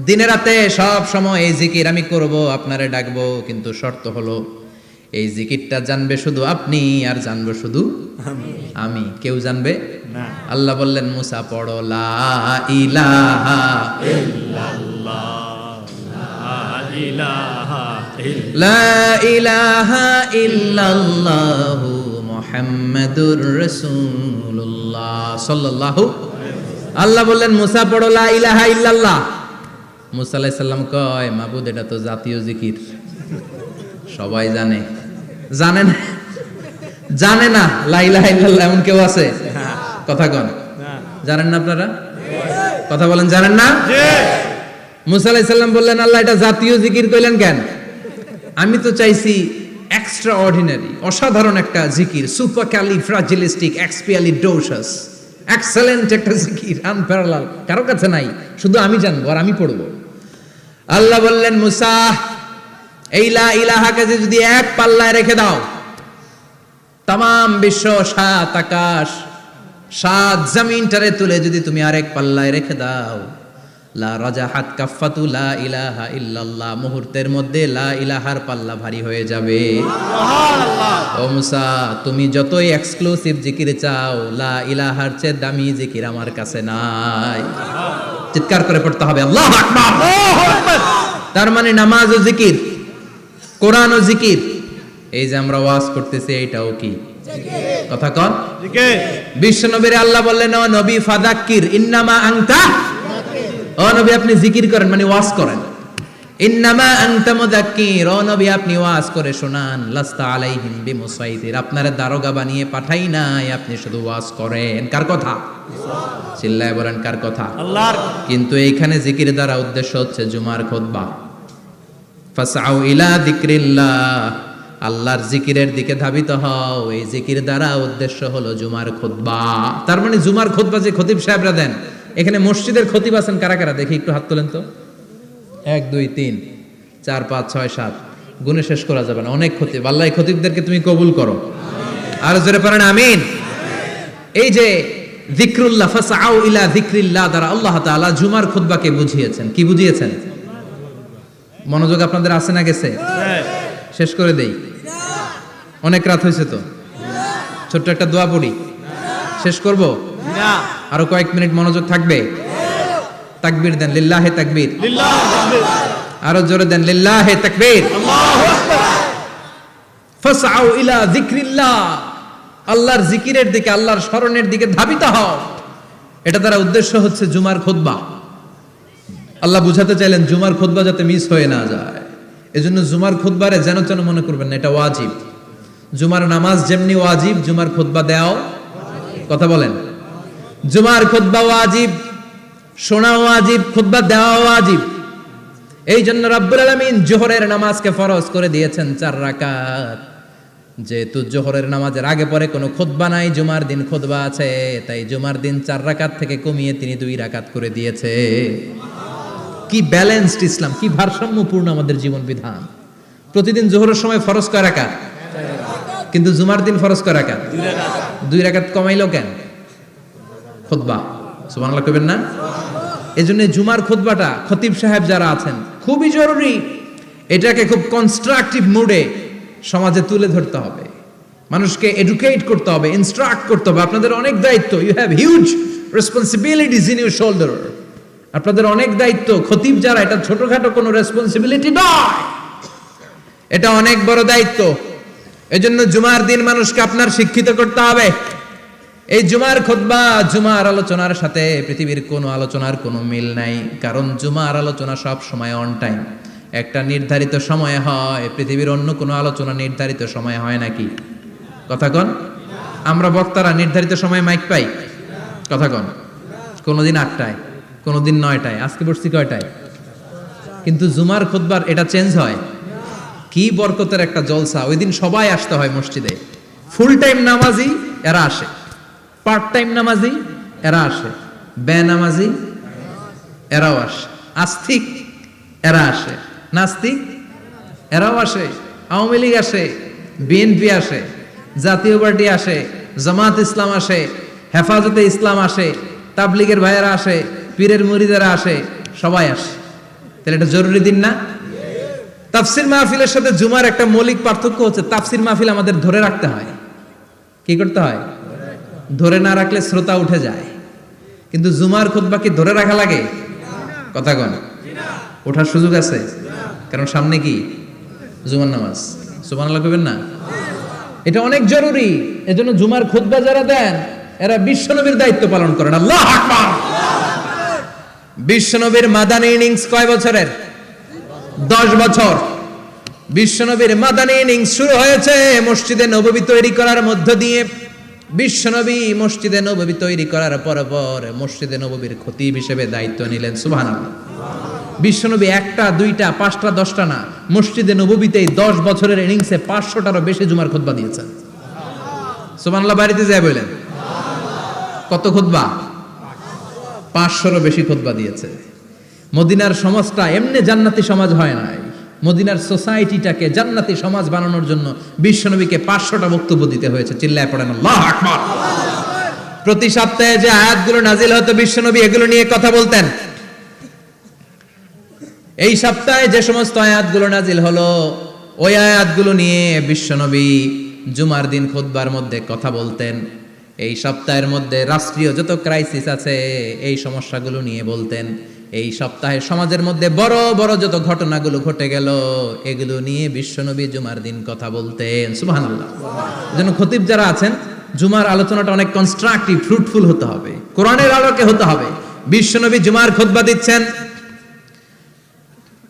দিনে রাতে সব সময় এই জিকির আমি করব, আপনারে ডাকবো, কিন্তু শর্ত হলো এই জিকিরটা জানবে শুধু আপনি আর জানবো শুধু আমি, কেউ জানবে না। আল্লাহ বললেন মুসা পড়ো লা ইলাহা ইল্লাল্লাহ, লা ইলাহা লা ইলাহা ইল্লাল্লাহু মুহাম্মাদুর রাসূলুল্লাহ সাল্লাল্লাহু। আল্লাহ বললেন মুসা পড়ো লা ইলাহা ইল্লাল্লাহ। মুসা আলাইহিস সালাম কয় মাবুদ এটা তো জাতীয় জিকির, সবাই জানে। জানে না, জানে না লা ইলাহা ইল্লাল্লাহ এমন কেউ আছে? কথা কন, জানেন না আপনারা? কথা বলেন, জানেন না? মুসা আলাইহিস সালাম বললেন আল্লাহ এটা জাতীয় জিকির কইলেন কেন? আমি তো চাইছি এক্সট্রা অর্ডিনারি, অসাধারণ একটা জিকির, সুপারক্যালিফ্রাজিলিস্টিক এক্সপিয়ালিডোসাস, এক্সেলেন্ট একটা জিকির, আনপ্যারালাল, কারো কাছে নাই, শুধু আমি জানবো আর আমি পড়বো। আল্লাহ বললেন মুসা এই লা ইলাহাকে যদি এক পাল্লায় রেখে দাও, তামাম বিশ্ব, সাত আকাশ, সাত জমিনটারে তুলে যদি তুমি আরেক পাল্লায় রেখে দাও, লা রাজাহাত কাফাতু লা ইলাহা ইল্লাল্লাহ, মুহূর্তের মধ্যে লা ইলাহার পাল্লা ভারী হয়ে যাবে। ও মুসা তুমি যতই এক্সক্লুসিভ জিকির চাও, লা ইলাহার চেয়ে দামি জিকির আমার কাছে নাই। চিৎকার করে পড়তে হবে আল্লাহু আকবার। তার মানে নামাজ ও জিকির, কোরআন ও জিকির, এই যে আমরা ওয়াজ করতেছি এইটাও কি কথা কন? বিশ্ব নবীর আল্লাহ বললেন ও নবী ফাযাক্কির ইন্নামা আনতা, ও নবী আপনি জিকির করেন মানে ওয়াজ করেন। ইন্নামা আনতা মুযাক্কির, ও নবী আপনি ওয়াজ করে শোনান। লাস্তা আলাইহিম বিমুসাইতির, আপনারে দারোগা বানিয়ে পাঠাই নাই, আপনি শুধু ওয়াজ করেন। কার কথা? চিল্লায় বলেন কার কথা? আল্লাহর। কিন্তু এইখানে জিকির দ্বারা উদ্দেশ্য হচ্ছে জুমার খুতবা। ফাসআউ ইলা যিকরিল্লাহ, আল্লাহর জিকিরের দিকে ধাবিত হও, এই জিকির দ্বারা উদ্দেশ্য হলো জুমার খুতবা। তার মানে জুমার খুতবা যে খতিব সাহেবরা দেন, এখানে মসজিদের খতিব আছেন কারা কারা দেখি একটু হাত তোলেন তো। 1 2 3 4 5 6 7 গুণে শেষ করা যাবে না, অনেক খতিব। আল্লাহ এই খতিবদেরকে তুমি কবুল করো, আর জোরে পড়েন আমিন। এই যে যিকরুল্লাহ, ফাসআউ ইলা যিকরিল্লাহ দ্বারা আল্লাহ তাআলা জুমার খুতবাকে বুঝিয়েছেন। কি বুঝিয়েছেন? মনোযোগ আপনাদের আছে না গেছে? শেষ করে দেই, অনেক রাত হয়েছে তো। ছোট্ট একটা দোয়া পড়ি, শেষ করব না, আরো কয়েক মিনিট মনোযোগ থাকবে। তাকবীর দেন, লিল্লাহে তাকবীর। আরো জোরে দেন, লিল্লাহে তাকবীর। ফাসআউ ইলা যিকরিল্লাহ, আল্লাহর জিকিরের দিকে, আল্লাহর স্মরণের দিকে ধাবিত হও। এটা দ্বারা উদ্দেশ্য হচ্ছে জুমার খুতবা। আল্লাহ বুঝাতে চাইলেন জুমার খুতবা যাতে মিস হয়ে না যায়, এজন্য জুমার খুতবারে যেন তেন মনে করবেন না, এটা ওয়াজিব। জুমার নামাজ যেমনি ওয়াজিব, জুমার খুতবা দেওয়াও, কথা বলেন, জুমার খুতবা ওয়াজিব, শোনা ওয়াজিব, খুতবা দেওয়া ওয়াজিব। এই জন্য রাব্বুল আলামিন জোহরের নামাজকে ফরজ করে দিয়েছেন 4 রাকাত। যেহেতু জোহরের নামাজের আগে পরে কোনো খুতবা নাই, জুমার দিন খুতবা আছে, তাই জুমার দিন 4 রাকাত থেকে কমিয়ে তিনি 2 রাকাত করে দিয়েছে। কি ব্যালেন্সড ইসলাম, কি ভারসাম্যপূর্ণ আমাদের জীবন বিধান। প্রতিদিন জোহরের সময় ফরজ কয় রাকাত, কিন্তু জুমার দিন ফরজ কয় রাকাত? 2 রাকাত কমাইলো কেন? খুতবা, সুবহানাল্লাহ কইবেন না? এজন্য জুমার খুতবাটা খতিব সাহেব যারা আছেন খুবই জরুরি। এটাকে খুব কনস্ট্রাকটিভ মুডে সমাজে তুলে ধরতে হবে, মানুষকে এডুকেট করতে হবে, ইনস্ট্রাক্ট করতে হবে। আপনাদের অনেক দায়িত্ব, you have huge responsibilities in your shoulder. আপনাদের অনেক দায়িত্ব। খতিব যারা, এটা ছোটখাটো কোনো রেসপন্সিবিলিটি নয়, এটা অনেক বড় দায়িত্ব। এজন্য জুমার দিন মানুষকে আপনার শিক্ষিত করতে হবে। এই জুমার খুতবা, জুমার আলোচনার সাথে পৃথিবীর কোনো আলোচনার কোনো মিল নাই, কারণ জুমার আলোচনা সব সময় অন টাইম, একটা নির্ধারিত সময় হয়। পৃথিবীর অন্য কোনো আলোচনা নির্ধারিত সময় হয় নাকি? কথা কন। আমরা বক্তারা নির্ধারিত সময়ে মাইক পাই? কথা কন। কোনোদিন 8টায়, কোনোদিন 9টায়, আজকে বসছি কয়টায়? কিন্তু জুমার খুতবার এটা চেঞ্জ হয়। কি বরকতের একটা জলসা! ওই দিন সবাই আসতে হয় মসজিদে। ফুল টাইম নামাজি এরা আসে, পার্ট টাইম নামাজি এরা আসে, বেনামাজি এরাও আসে, আস্তিক এরা আসে, নাস্তিক এরাও আসে, আওয়ামী লীগ আসে, বিএনপি আসে, জাতীয় পার্টি আসে, জামাত ইসলাম আসে, হেফাজতে ইসলাম আসে, তাবলীগের ভাইয়েরা আসে, পীরের মুরিদেরা আসে, সবাই আসে। তাহলে এটা জরুরি দিন না? তাফসির মাহফিলের সাথে জুমার একটা মৌলিক পার্থক্য হচ্ছে, তাফসির মাহফিল আমাদের ধরে রাখতে হয়। কি করতে হয়? ধরে না রাখলে শ্রোতা উঠে যায়। কিন্তু জুমার খুতবা কি ধরে রাখা লাগে? কথা কন, ওঠার সুযোগ আছে? কারণ সামনে কি জুমার নামাজ। সুবহানাল্লাহ কইবেন না? এটা অনেক জরুরি। এজন্য জুমার খুতবা যারা দেন এরা বিশ্বনবীর দায়িত্ব পালন করেন। আল্লাহু আকবার। বিশ্বনবীর মাদানী ইনিংস কয় বছরের? 10 বছর। বিশ্বনবীর মাদানী ইনিংস শুরু হয়েছে মসজিদে নববী তৈরি করার মধ্য দিয়ে। বিশ্বনবী মসজিদে নববী তৈরি করার পর মসজিদে নববীর খতিব হিসেবে দায়িত্ব নিলেন। সুবহানাল্লাহ। বিশ্বনবী একটা, দুইটা, পাঁচটা, 10টা না, মসজিদে নববীতেই 10 বছরের ইনিংসে 500টারও বেশি জুমার খুতবা দিয়েছেন। সুবহানাল্লাহ। বাড়িতে যায় বলেন কত খুতবা? 500রও বেশি খুতবা দিয়েছে। মদিনার সমাজটা এমনি জান্নাতি সমাজ হয় নাই। মদিনার সোসাইটিটাকে জান্নাতি সমাজ বানানোর জন্য বিশ্বনবীকে 500টা বক্তব্য দিতে হয়েছে। চিল্লায় পড়েন আল্লাহু আকবার। প্রতি সপ্তাহে যে আয়াতগুলো নাজিল হতো বিশ্বনবী এগুলো নিয়ে কথা বলতেন। এই সপ্তাহে যে সমস্ত আয়াতগুলো নাজিল হলো ওই আয়াতগুলো নিয়ে বিশ্বনবী জুমার দিন খুতবার মধ্যে কথা বলতেন। এই সপ্তাহের মধ্যে রাষ্ট্রীয় যত ক্রাইসিস আছে এই সমস্যাগুলো নিয়ে বলতেন। এই সপ্তাহে সমাজের মধ্যে বড় বড় যত ঘটনাগুলো ঘটে গেল এগুলো নিয়ে বিশ্বনবী জুমার দিন কথা বলতেন। সুবহানাল্লাহ। এজন্য খতিব যারা আছেন জুমার আলোচনাটা অনেক কনস্ট্রাকটিভ, ফ্রুটফুল হতে হবে, কোরআনের আলোকে হতে হবে। বিশ্বনবী জুমার খুতবা দিচ্ছেন,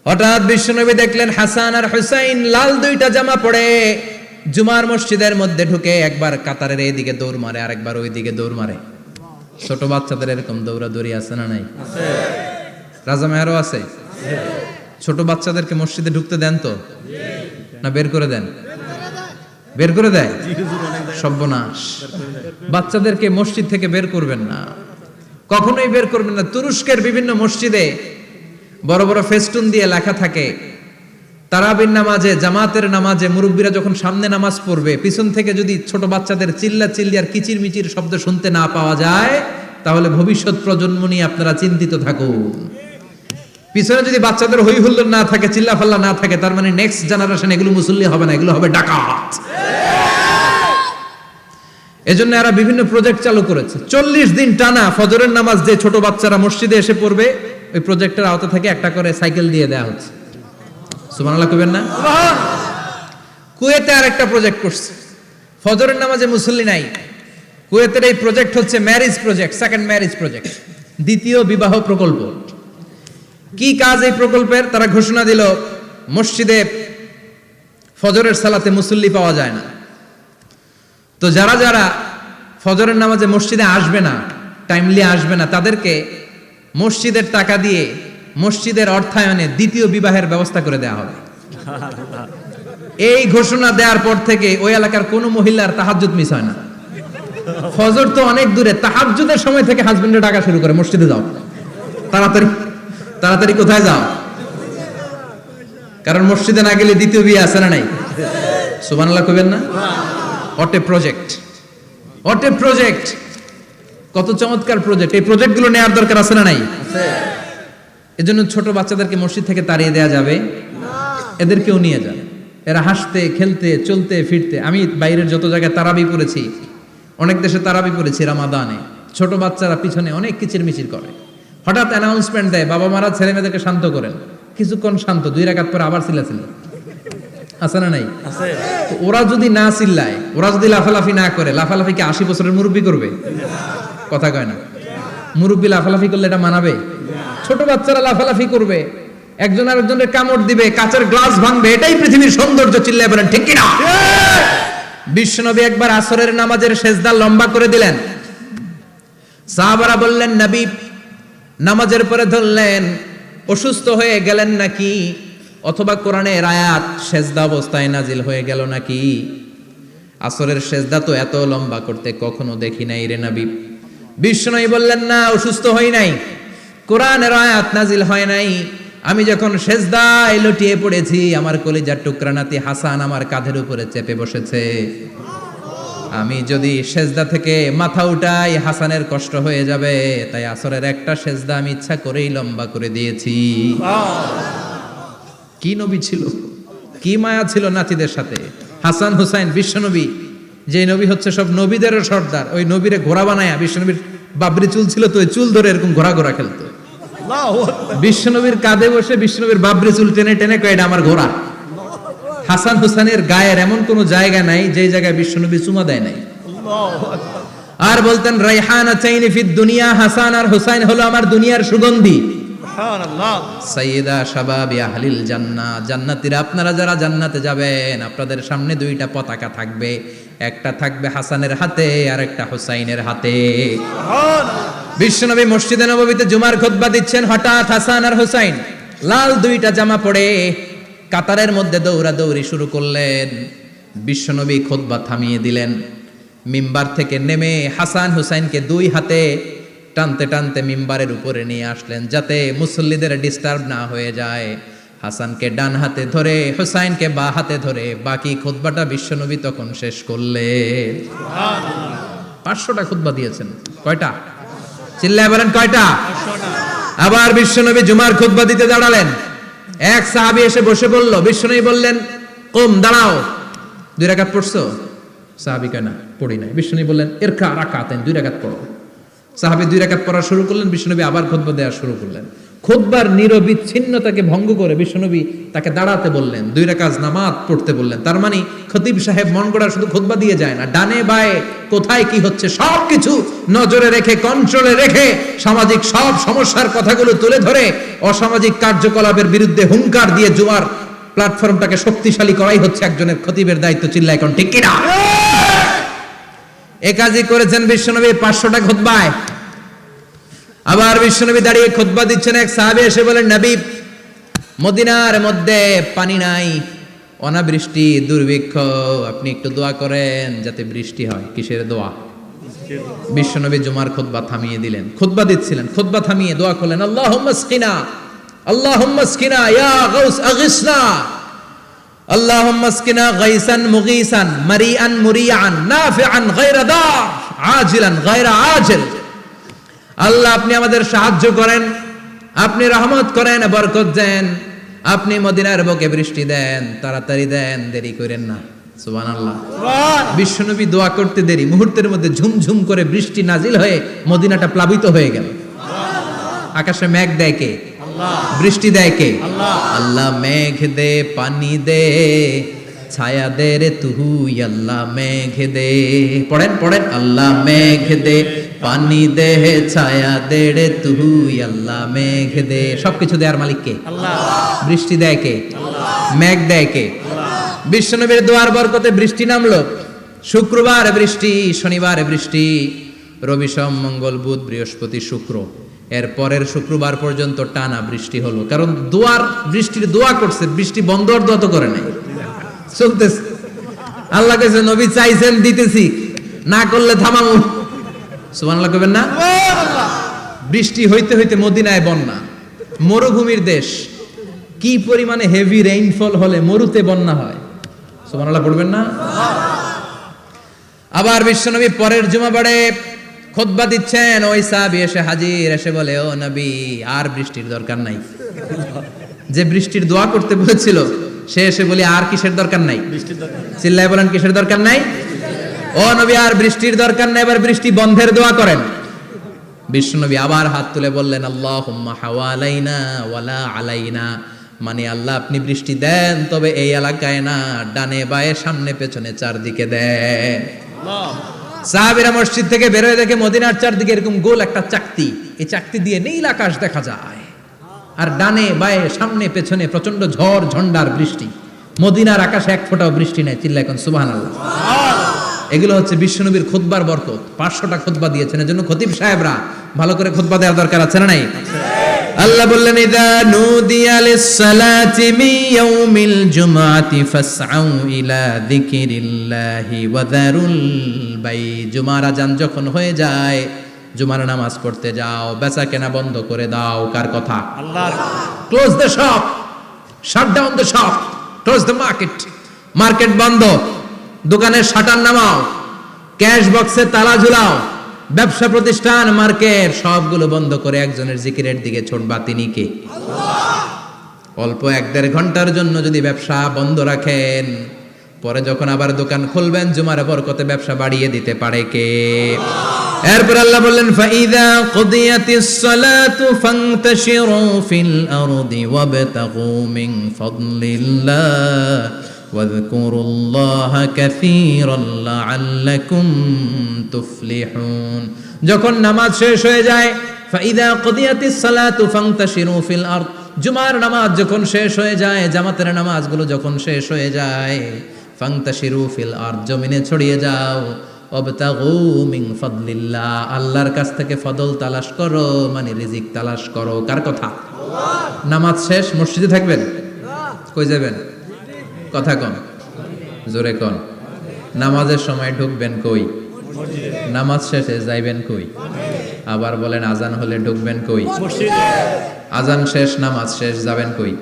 হঠাৎ বিশ্বনবী দেখলেন হাসান আর হুসাইন লাল 2টা জামা পরে জুমার মসজিদের মধ্যে ঢুকে একবার কাতারের এইদিকে দৌড় মারে আর একবার ওইদিকে দৌড় মারে। ছোট বাচ্চাদের এরকম দৌড়াদৌড়ি আছে না নাই? রাজা মেয়ারও আছে। ছোট বাচ্চাদেরকে মসজিদে ঢুকতে দেন তো না বের করে দেন? বের করে দেয়। সর্বনাশ। বাচ্চাদেরকে মসজিদ থেকে বের করবেন না, কখনোই বের করবেন না। তুরস্কের বিভিন্ন মসজিদে বড় বড় ফেস্টুন দিয়ে লেখা থাকে তারাবির নামাজে, জামাতের নামাজে মুরব্বীরা যখন সামনে নামাজ পড়বে পিছন থেকে যদি ছোট বাচ্চাদের চিল্লা চিল্লি আর কিচির মিচির শব্দ শুনতে না পাওয়া যায় তাহলে ভবিষ্যৎ প্রজন্ম নিয়ে আপনারা চিন্তিত থাকুন। পিছনে যদি বাচ্চাদের হই হুল্লোড় না থাকে, চিল্লা ফাল্লা না থাকে, তার মানে নেক্সট জেনারেশন এগুলো মুসল্লি হবে না, এগুলো হবে ডাকাত। এজন্য এরা বিভিন্ন প্রজেক্ট চালু করেছে। 40 দিন টানা ফজরের নামাজ যে ছোট বাচ্চারা মসজিদে এসে পড়বে ওই প্রজেক্টের আওতা থেকে একটা করে সাইকেল দিয়ে দেওয়া হচ্ছে। সুবহানাল্লাহ কইবেন না? কুয়েতে আরেকটা প্রজেক্ট করছে, ফজরের নামাজে মুসল্লি নাই। কুয়েতের এই প্রজেক্ট হচ্ছে marriage project, second marriage project, দ্বিতীয় বিবাহ প্রকল্প। কি কাজ এই প্রকল্পের? তারা ঘোষণা দিল মসজিদে ফজরের সালাতে মুসল্লি পাওয়া যায় না, তো যারা যারা ফজরের নামাজে মসজিদে আসবে না, টাইমলি আসবে না, তাদেরকে মসজিদের টাকা দিয়ে মসজিদের অর্থায়নে দ্বিতীয় বিবাহের ব্যবস্থা করে দেওয়া হবে। এই ঘোষণা দেওয়ার পর থেকে ওই এলাকার কোনো মহিলার তাহাজ্জুদ মিস হয় না। ফজর তো অনেক দূরে, তাহাজ্জুদের সময় থেকে হাজবেন্ডের ডাকা শুরু করে মসজিদে যাও, তাড়াতাড়ি তাড়াতাড়ি কোথায় যাও, কারণ মসজিদে না গেলে দ্বিতীয় বিয়ে আছে না নাই? সুবহানাল্লাহ কইবেন না? What a project, what a project, কত চমৎকার প্রজেক্ট। এই প্রজেক্টগুলো নেওয়ার দরকার আছে না নাই? এজন্য ছোট বাচ্চাদেরকে মসজিদ থেকে তাড়িয়ে দেওয়া যাবে না, এদেরকেও নিয়ে যান। এরা হাসতে খেলতে চলতে ফিরতে, আমি বাইরের যত জায়গায় তারাবি পড়েছি, অনেক দেশে তারাবি পড়েছি রামাদানে, ছোট বাচ্চারা পিছনে অনেক কিচির মিচির করে, হঠাৎ অ্যানাউন্সমেন্ট দেয় বাবা মারা ছেলে মেয়েদেরকে শান্ত করেন, কিছুক্ষণ শান্ত, 2 রাকাত পরে আবার চিল্লাচিল্লি, আছে না নাই? ওরা যদি না চিল্লায়, ওরা যদি লাফালাফি না করে, লাফালাফি কি 80 বছরের মুরব্বি করবে? কথা কয় না। মুরব্বি লাফালাফি করলে এটা মানাবে? ছোট বাচ্চারা লাফালাফি করবে, একজন আরেকজনের কামড় দিবে, কাঁচের গ্লাস ভাঙবে, এটাই পৃথিবীর সৌন্দর্য। চিল্লায় বলেন ঠিক কিনা? বিশ্বনবী একবার আসরের নামাজের সেজদা লম্বা করে দিলেন, সাহাবারা বললেন নবী নামাজের পরে ধরলেন অসুস্থ হয়ে গেলেন নাকি, অথবা কোরআনের আয়াত সেজদা অবস্থায় নাজিল হয়ে গেল নাকি? আসরের সেজদা তো এত লম্বা করতে কখনো দেখি নাই রে নবী। বিশ্বনবী বললেন না, অসুস্থ হই নাই, কোরআনের আয়াত নাজিল হয় নাই, আমি যখন সেজদায় লুটিয়ে পড়েছি আমার কলিজার টুকরা নাতি হাসান আমার কাঁধের উপরে চেপে বসেছে। আমি যদি সেজদা থেকে মাথা উঠাই হাসানের কষ্ট হয়ে যাবে, তাই আসরের একটা সেজদা আমি ইচ্ছা করেই লম্বা করে দিয়েছি। কি নবী ছিল, কি মায়া ছিল নাতিদের সাথে। হাসান হুসাইন বিশ্বনবী, যে নবী হচ্ছে সব নবীদেরও সর্দার, ওই নবীরে ঘোড়া বানায়া, বিশ্বনবীর বাবরি চুল ছিল তো ওই চুল ধরে এরকম ঘোড়া ঘোড়া খেলতো। বিশ্বনবীর কাঁধে বসে বিশ্বনবীর বাবরি চুল টেনে টেনে কয় এটা আমার ঘোড়া। হাসান হুসাইনের গায়ের এমন কোন জায়গা নাই যে জায়গায় বিশ্বনবী চুমা দেয় নাই। আর বলতেন রাইহানাতাইনি ফিদ দুনিয়া, হাসান আর হুসাইন হলো আমার দুনিয়ার সুগন্ধি। সুবহানাল্লাহ। সাইয়্যিদা শাবাবি আহলিল জান্নাহ, জান্নাতীরা আপনারা যারা জান্নাতে যাবেন আপনাদের সামনে দুইটা পতাকা থাকবে, একটা থাকবে হাসানের হাতে আর একটা হুসাইনের হাতে। বিশ্বনবী মসজিদে নববীতে জুমার খুতবা দিচ্ছেন, হঠাৎ হাসান আর হুসাইন লাল দুইটা জামা পরে কাতারের মধ্যে দৌড়াদৌড়ি শুরু করলেন। বিশ্বনবী খুতবা থামিয়ে দিলেন, মিম্বার থেকে নেমে হাসান হুসাইনকে দুই হাতে টানতে টানতে মিম্বারের উপরে নিয়ে আসলেন যাতে মুসল্লিদের ডিস্টার্ব না হয়ে যায়। হাসানকে ডান হাতে ধরে হুসাইনকে বা হাতে ধরে বাকি খুতবাটা বিশ্বনবী তখন শেষ করলেন। 500টা খুতবা দিয়েছেন। কয়টা? চিল্লায় বলেন কয়টা? আবার বিশ্বনবী জুমার খুতবা দিতে দাঁড়ালেন। এক সাহাবী এসে বসে বলল, বিশ্বনবী বললেন কম, দাঁড়াও। 2 রাকাত পড়ছো? সাহাবী কয় না, পড়ি নাই। বিশ্বনবী বললেন ইরকা রাকাতাইন, 2 রাকাত পড়ো। সাহাবী 2 রাকাত পড়া শুরু করলেন, বিশ্বনবী আবার খুতবা দেওয়া শুরু করলেন। খুতবার নিরবিচ্ছিন্নতাকে ভঙ্গ করে বিশ্বনবী তাকে দাঁড়াতে বললেন, 2 রাকাত নামাজ পড়তে বললেন। তার মানে খতিব সাহেব মন গড়া শুধু খুতবা দিয়ে যায় না, ডানে বায়ে কোথায় কি হচ্ছে সবকিছু নজরে রেখে, কন্ট্রোলে রেখে সামাজিক সব সমস্যার কথাগুলো তুলে ধরে অসামাজিক কার্যকলাপের বিরুদ্ধে হুঙ্কার দিয়ে জুমার প্ল্যাটফর্মটাকে শক্তিশালী করাই হচ্ছে একজনের খতিবের দায়িত্ব। চিল্লায় এখন ঠিক কিনা? এ কাজই করেছেন বিশ্বনবী 500টা খুতবায়। আবার বিশ্বনবী দাঁড়িয়ে খুতবা দিচ্ছেন, এক সাহাবী এসে বলেন, নবী মদিনার মধ্যে পানি নাই, অনাবৃষ্টি, দুর্ভিক্ষ, আপনি একটু দোয়া করেন যাতে বৃষ্টি হয়। কিসের দোয়া? বিশ্বনবী জুমার খুতবা থামিয়ে দিলেন, খুতবা দিচ্ছিলেন, খুতবা থামিয়ে দোয়া করলেন, আল্লাহুম্মা আসকিনা, আল্লাহুম্মা আসকিনা ইয়া গাউস আগিসনা, আল্লাহুম্মা আসকিনা গাইসান মুগীসান মারিআন মুরিআন নাফিআন গায়রা দার আজিলান গায়রা আজিল। আল্লাহ আপনি আমাদের সাহায্য করেন, আপনি রহমত করেন, বরকত দেন, আপনি মদিনার বুকে বৃষ্টি দেন, তাড়াতাড়ি দেন, দেরি করেন না। সুবহানাল্লাহ। বিশ্বনবী দোয়া করতে দেরি, মুহূর্তের মধ্যে ঝুমঝুম করে বৃষ্টি নাজিল হয়ে মদিনাটা প্লাবিত হয়ে গেল। আকাশে মেঘ দেয় কে? বৃষ্টি দেয় কে? আল্লাহ মেঘ দে, পানি দে, ছায়া দে রে তুই, আল্লাহ মেঘ দে। পড়েন পড়েন, আল্লাহ মেঘ দে, পানি দে, ছায়া দে রে তুই, আল্লাহ মেঘ দে। সবকিছু দেয়ার মালিক কে? আল্লাহ। বৃষ্টি দেয় কে? আল্লাহ। মেঘ দেয় কে? বিশ্বনবীর দোয়ার বরকতে বৃষ্টি নামলো। শুক্রবার বৃষ্টি, শনিবার বৃষ্টি, রবি সোম মঙ্গল বুধ বৃহস্পতি শুক্র, এর পরের শুক্রবার পর্যন্ত টানা বৃষ্টি হলো। কারণ দোয়ার বৃষ্টির দোয়া করছে, বৃষ্টি বন্ধ আর দোয়া তো করে নাই, চলতেছে। আল্লাহ কাছে নবী চাইছেন দিতেছি, না করলে থামামু। সুবহানাল্লাহ কইবেন না? বৃষ্টি হইতে হইতে মদিনায় বন্যা, মরুভূমির দেশ, কি পরিমাণে হেভি রেইনফল হলে মরুতে বন্যা হয়। সুবহানাল্লাহ পড়বেন না? আবার বিশ্বনবী পরের জুমাবারে খুতবা দিচ্ছেন, ওই সাহাবী এসে হাজির, এসে বলে, ও নবী আর বৃষ্টির দরকার নাই। যে বৃষ্টির দোয়া করতে বলেছিল সে এসে বলি আর কিসের দরকার নাই? চিল্লায় বলেন কিসের দরকার নাই? ও নবী আর বৃষ্টির দরকার নাই, এবার বৃষ্টি বন্ধের দোয়া করেন। বিশ্বনবী আবার হাত তুলে বললেন, আল্লাহুম্মা হাওয়ালাইনা ওয়ালা আলাইনা, মানে আল্লাহ আপনি বৃষ্টি দেন তবে এই এলাকায় না, ডানে বায়ে সামনে পেছনে চারদিকে দেন। সাহাবীরা মসজিদ থেকে বের হয়ে দেখে মদিনার চারদিকে এরকম গোল একটা চাকতি, এই চাকতি দিয়ে নীল আকাশ দেখা যায়, আর ডানে বায়ে সামনে পেছনে প্রচন্ড ঝড় ঝন্ডার বৃষ্টি। মদিনার আকাশে এক ফোঁটাও বৃষ্টি নাই। চিল্লায় এখন সুবহানাল্লাহ। এগুলো হচ্ছে বিশ্বনবীর খুতবার বরকত। 500টা খুতবা দিয়েছেন, এজন্য খতিব সাহেবরা ভালো করে খুতবা দেওয়ার দরকার আছে না নাই? আল্লাহ বললেন, ইযা নুদিয়া লিস-সালাতি মিন ইয়াউমিল জুমআতি ফাসআউ ইলা যিকিরিল্লাহি ওয়া যারুল বাই। জুমার আযান যখন হয়ে যায়, জুমার নামাজ পড়তে যাও, বেচা কেনা বন্ধ করে দাও। কার কথা? আল্লাহর। Close the shop, shut down the shop, close the market. Market বন্ধ, দোকানের শাটার নামাও, ক্যাশ বক্সে তালা ঝুলাও, ব্যবসা প্রতিষ্ঠান মার্কেট সবগুলো বন্ধ করে একজনের জিকিরের দিকে ছোটবা, তিনি কে? অল্প 1-1.5 ঘন্টার জন্য যদি ব্যবসা বন্ধ রাখেন, পরে যখন আবার দোকান খুলবেন জুমার বরকতে ব্যবসা বাড়িয়ে দিতে পারে কে? এরপর আল্লাহ বললেন ফাইদা কুদিয়াতিস সালাতু ফান্তাশিরু ফিল আরদি ওয়াবতাগু মিন ফাদলিল্লাহ ওয়াযকুরুল্লাহা কাসীরান লাআল্লাকুম তুফলিহুন। যখন নামাজ শেষ হয়ে যায়, ফাইদা কুদিয়াতিস সালাতু ফান্তাশিরু ফিল আরদ, জুমার নামাজ যখন শেষ হয়ে যায়, জামাতের নামাজগুলো যখন শেষ হয়ে যায়, ফান্তাশিরু ফিল আরদ, জমিনে ছড়িয়ে যাও, ওয়াবতাগু মিন ফাদলিল্লাহ, আল্লাহর কাছ থেকে ফদল তালাশ করো, মানে রিজিক তালাশ করো। কার কথা? নামাজ শেষ মসজিদে থাকবেন? কই যাবেন? কথা কন, জোরে কন। নামাজের সময় ঢুকবেন কই? নামাজ শেষে যাইবেন কই? আবার বলেন আজান হলে ঢুকবেন কই? আজান শেষ, নামাজ শেষ, যাবেন কই?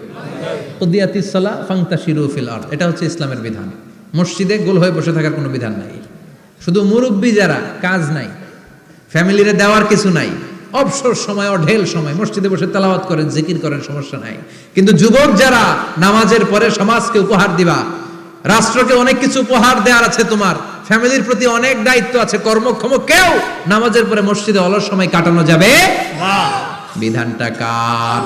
কুদিয়াতিস সালাহ ফান্তাশিরু ফিল আরদ, এটা হচ্ছে ইসলামের বিধান। মসজিদে গোল হয়ে বসে থাকার কোনো বিধান নাই। শুধু মুরব্বী যারা, কাজ নাই, ফ্যামিলিরে দেওয়ার কিছু নাই, অবসর সময় অঢেল সময় মসজিদে বসে তেলাওয়াত করেন, জিকির করেন, সমস্যা নাই। কিন্তু যুবক যারা, নামাজের পরে সমাজকে উপহার দিবা, রাষ্ট্রকে অনেক কিছু উপহার দেওয়ার আছে, তোমার ফ্যামিলির প্রতি অনেক দায়িত্ব আছে, কর্মক্ষম কেউ নামাজের পরে মসজিদে অলস সময় কাটানো যাবে? বিধানটা কার?